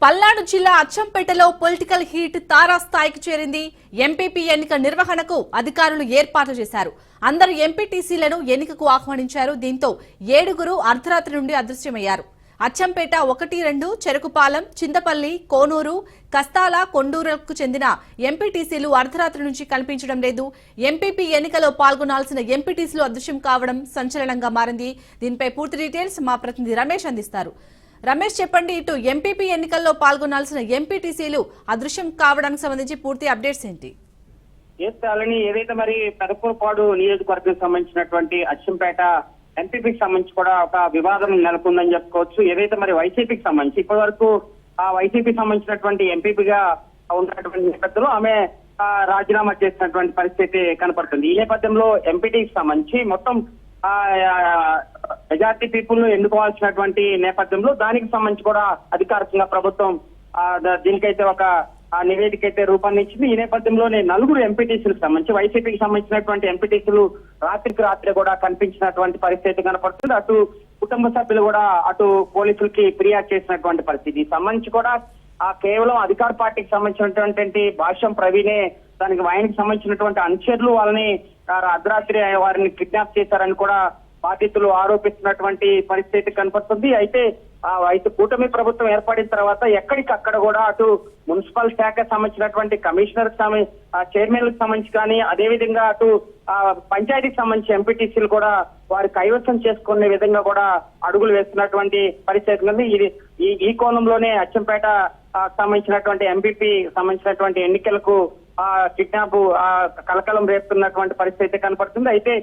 పల్నాడు జిల్లా అచ్చంపేటలో political heat తారాస్థాయికి చేరింది. ఎంపీపీ ఎన్నిక నిర్వహణకు అధికారులు ఏర్పాట్లు చేశారు. అందరు ఎంపీటీసీలను ఎన్నికకు ఆహ్వానించారు. దీంతో 7గురు అర్ధరాత్రి నుండి అదృశ్యమయ్యారు. అచ్చంపేట 1, 2, చెరుకుపాలెం, చింతపల్లి, కోనూరు, కస్తాల, కొండూరుకు చెందిన ఎంపీటీసీలు అర్ధరాత్రి నుంచి కనిపించడం లేదు. ఎంపీపీ ఎన్నికలో పాల్గొనాల్సిన ఎంపీటీసీలు అదృశ్యం కావడం సంచలనంగా మారింది. దీనిపై పూర్తి డీటెయిల్స్ మా ప్రతినిధి రమేష్ అందిస్తారు. రమేష్, చెప్పండి, ఇటు ఎంపీపీ ఎన్నికల్లో పాల్గొనాల్సిన ఎంపీటీసీలు అదృశ్యం కావడానికి సంబంధించి పూర్తి అప్డేట్స్ ఏంటి? ఏదైతే మరి పెదకూరుపాడు నియోజకవర్గం సంబంధించినటువంటి అచ్చంపేట ఎంపీపీకి సంబంధించి కూడా ఒక వివాదం నెలకొందని చెప్పుకోవచ్చు. ఏదైతే మరి వైసీపీకి సంబంధించి ఇప్పటి వరకు ఆ వైసీపీ సంబంధించినటువంటి ఎంపీపీగా ఉన్నటువంటి నేపథ్యంలో ఆమె రాజీనామా చేసినటువంటి పరిస్థితి కనపడుతుంది. ఈ నేపథ్యంలో ఎంపీటీకి సంబంధించి మొత్తం మెజార్టీ పీపుల్ ను ఎన్నుకోవాల్సినటువంటి నేపథ్యంలో దానికి సంబంధించి కూడా అధికారికంగా ప్రభుత్వం దీనికైతే ఒక నివేదిక అయితే రూపొందించింది. ఈ నేపథ్యంలోనే 4 ఎంపీటీసీలకు సంబంధించి వైసీపీకి సంబంధించినటువంటి ఎంపీటీసీలు రాత్రికి రాత్రి కూడా కనిపించినటువంటి పరిస్థితి కనపడుతుంది. అటు కుటుంబ సభ్యులు కూడా అటు పోలీసులకి ఫిర్యాదు చేసినటువంటి పరిస్థితి సంబంధించి కూడా కేవలం అధికార పార్టీకి సంబంధించినటువంటి భాష్యం ప్రవీణే దానికి ఆయనకి సంబంధించినటువంటి అనుచరులు వాళ్ళని అర్ధరాత్రి వారిని కిడ్నాప్ చేశారని కూడా బాధితులు ఆరోపిస్తున్నటువంటి పరిస్థితి కనపడుతుంది. అయితే కూటమి ప్రభుత్వం ఏర్పడిన తర్వాత ఎక్కడికక్కడ కూడా అటు మున్సిపల్ శాఖ సంబంధించినటువంటి కమిషనర్ చైర్మన్లకు సంబంధించి కానీ అదేవిధంగా అటు పంచాయతీకి సంబంధించి ఎంపీటీసీలు కూడా వారి కైవసం చేసుకునే విధంగా కూడా అడుగులు వేస్తున్నటువంటి పరిస్థితి ఉంది. ఈ కోణంలోనే అచ్చంపేట సంబంధించినటువంటి ఎంపీపీ సంబంధించినటువంటి ఎన్నికలకు కిడ్నాప్ కలకలం రేపుతున్నటువంటి పరిస్థితి కనపడుతుంది. అయితే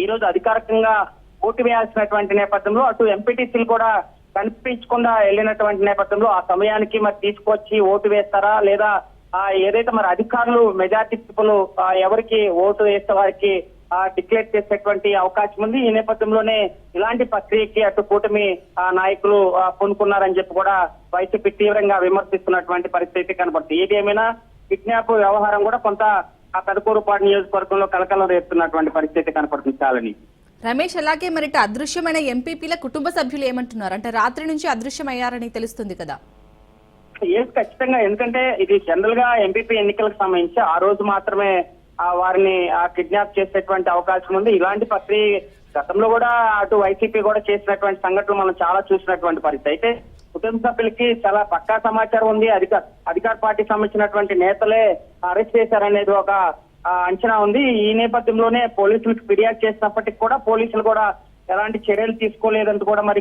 ఈ రోజు అధికారికంగా ఓటు వేయాల్సినటువంటి నేపథ్యంలో అటు ఎంపీటీసీలు కూడా కనిపించకుండా వెళ్ళినటువంటి నేపథ్యంలో ఆ సమయానికి మరి తీసుకొచ్చి ఓటు వేస్తారా లేదా ఏదైతే మరి అధికారులు మెజార్టీ పీపుల్ ఎవరికి ఓటు వేస్తే వారికి డిక్లేర్ చేసేటువంటి అవకాశం ఉంది. ఈ నేపథ్యంలోనే ఇలాంటి ప్రక్రియకి అటు కూటమి నాయకులు పూనుకున్నారని చెప్పి కూడా వైసీపీ తీవ్రంగా విమర్శిస్తున్నటువంటి పరిస్థితి కనబడుతుంది. ఏది ఏమైనా కిడ్నాప్ వ్యవహారం కూడా కొంత పెదకూరుపాడు నియోజకవర్గంలో కలకలం రేపుతున్నటువంటి పరిస్థితి కనపడుతుంది. చాలని రమేష్, అలాగే మరి అదృశ్యమైన ఎంపీపీల కుటుంబ సభ్యులు ఏమంటున్నారు? అంటే రాత్రి నుంచి అదృశ్యమయ్యారని తెలుస్తుంది కదా. ఖచ్చితంగా, ఎందుకంటే ఇది జనరల్ గా ఎంపీపీ ఎన్నికలకు సంబంధించి ఆ రోజు మాత్రమే వారిని కిడ్నాప్ చేసేటువంటి అవకాశం ఉంది. ఇలాంటి ప్రక్రియ గతంలో కూడా అటు వైసీపీ కూడా చేసినటువంటి సంఘటనలు మనం చాలా చూసినటువంటి పరిస్థితి. అయితే కుటుంబ సభ్యులకి చాలా పక్కా సమాచారం ఉంది. అధికార పార్టీకి సంబంధించినటువంటి నేతలే అరెస్ట్ చేశారనేది ఒక అంచనా ఉంది. ఈ నేపథ్యంలోనే పోలీసులకు ఫిర్యాదు చేసినప్పటికీ కూడా పోలీసులు కూడా ఎలాంటి చర్యలు తీసుకోలేదంటూ కూడా మరి